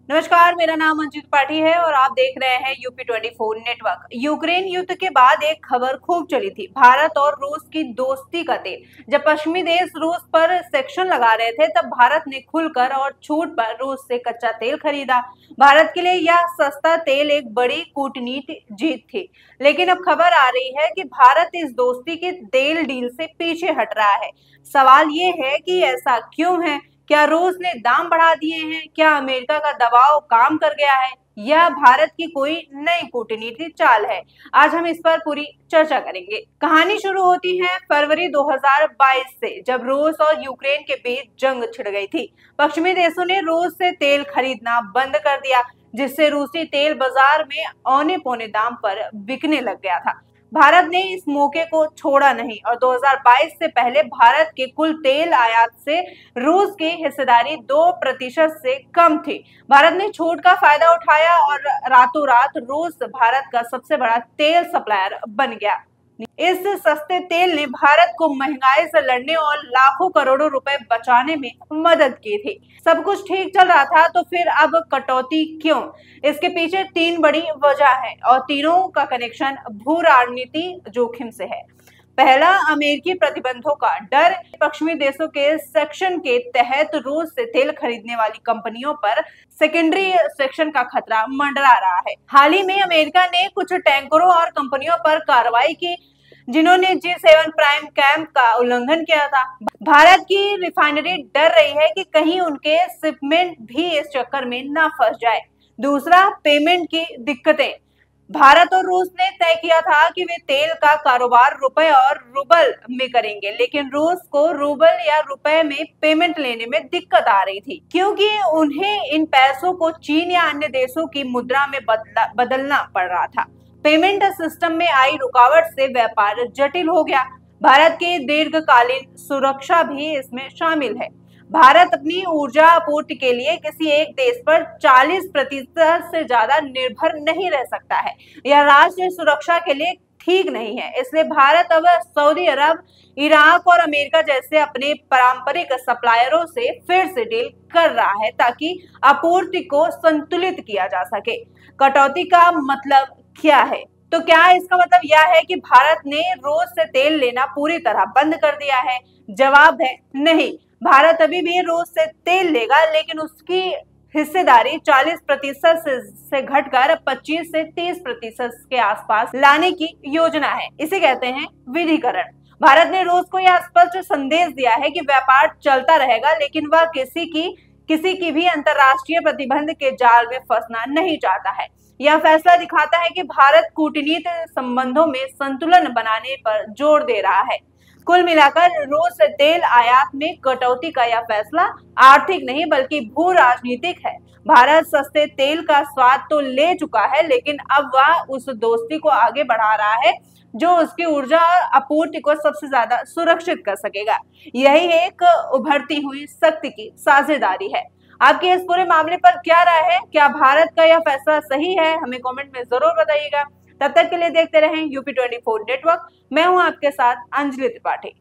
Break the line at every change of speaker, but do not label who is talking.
नमस्कार, मेरा नाम अंजित त्रिपाठी है और आप देख रहे हैं यूपी 24 नेटवर्क। यूक्रेन युद्ध के बाद एक खबर खूब चली थी, भारत और रूस की दोस्ती का तेल। जब पश्चिमी देश रूस पर सेक्शन लगा रहे थे, तब भारत ने खुलकर और छूट पर रूस से कच्चा तेल खरीदा। भारत के लिए यह सस्ता तेल एक बड़ी कूटनीतिक जीत थी, लेकिन अब खबर आ रही है कि भारत इस दोस्ती के तेल डील से पीछे हट रहा है। सवाल ये है कि ऐसा क्यों है? क्या रूस ने दाम बढ़ा दिए हैं? क्या अमेरिका का दबाव काम कर गया है? या भारत की कोई नई कूटनीतिक चाल है? आज हम इस पर पूरी चर्चा करेंगे। कहानी शुरू होती है फरवरी 2022 से, जब रूस और यूक्रेन के बीच जंग छिड़ गई थी। पश्चिमी देशों ने रूस से तेल खरीदना बंद कर दिया, जिससे रूसी तेल बाजार में औने पौने दाम पर बिकने लग गया था। भारत ने इस मौके को छोड़ा नहीं और 2022 से पहले भारत के कुल तेल आयात से रूस की हिस्सेदारी 2% से कम थी। भारत ने छूट का फायदा उठाया और रातों रात रूस भारत का सबसे बड़ा तेल सप्लायर बन गया। इस सस्ते तेल ने भारत को महंगाई से लड़ने और लाखों करोड़ों रुपए बचाने में मदद की थी। सब कुछ ठीक चल रहा था, तो फिर अब कटौती क्यों? इसके पीछे तीन बड़ी वजह है और तीनों का कनेक्शन भू राजनीति जोखिम से है। पहला, अमेरिकी प्रतिबंधों का डर। पश्चिमी देशों के सेक्शन के तहत रूस से तेल खरीदने वाली कंपनियों पर सेकेंडरी सेक्शन का खतरा मंडरा रहा है। हाल ही में अमेरिका ने कुछ टैंकरों और कंपनियों पर कार्रवाई की, जिन्होंने G7 प्राइम कैंप का उल्लंघन किया था। भारत की रिफाइनरी डर रही है कि कहीं उनके शिपमेंट भी इस चक्कर में न फंस जाए। दूसरा, पेमेंट की दिक्कतें। भारत और रूस ने तय किया था कि वे तेल का कारोबार रुपए और रूबल में करेंगे, लेकिन रूस को रूबल या रुपए में पेमेंट लेने में दिक्कत आ रही थी, क्योंकि उन्हें इन पैसों को चीन या अन्य देशों की मुद्रा में बदलना पड़ रहा था। पेमेंट सिस्टम में आई रुकावट से व्यापार जटिल हो गया। भारत की दीर्घकालीन सुरक्षा भी इसमें शामिल है। भारत अपनी ऊर्जा आपूर्ति के लिए किसी एक देश पर 40% से ज्यादा निर्भर नहीं रह सकता है। यह राष्ट्रीय सुरक्षा के लिए ठीक नहीं है। इसलिए भारत अब सऊदी अरब, इराक और अमेरिका जैसे अपने पारंपरिक सप्लायरों से फिर से डील कर रहा है, ताकि आपूर्ति को संतुलित किया जा सके। कटौती का मतलब क्या है? तो क्या इसका मतलब यह है कि भारत ने रूस से तेल लेना पूरी तरह बंद कर दिया है? जवाब है नहीं। भारत अभी भी रूस से तेल लेगा, लेकिन उसकी हिस्सेदारी 40% से घटकर 25 से 30% के आसपास लाने की योजना है। इसे कहते हैं विधिकरण। भारत ने रूस को यह स्पष्ट संदेश दिया है कि व्यापार चलता रहेगा, लेकिन वह किसी की भी अंतरराष्ट्रीय प्रतिबंध के जाल में फंसना नहीं चाहता है। यह फैसला दिखाता है कि भारत कूटनीतिक संबंधों में संतुलन बनाने पर जोर दे रहा है। कुल मिलाकर रूस से तेल आयात में कटौती का यह फैसला आर्थिक नहीं बल्कि भू राजनीतिक है। भारत सस्ते तेल का स्वाद तो ले चुका है, लेकिन अब वह उस दोस्ती को आगे बढ़ा रहा है जो उसकी ऊर्जा और आपूर्ति को सबसे ज्यादा सुरक्षित कर सकेगा। यही एक उभरती हुई शक्ति की साझेदारी है। आपके इस पूरे मामले पर क्या राय है? क्या भारत का यह फैसला सही है? हमें कमेंट में जरूर बताइएगा। तब तक के लिए देखते रहें यूपी 24 नेटवर्क। मैं हूं आपके साथ अंजलि त्रिपाठी।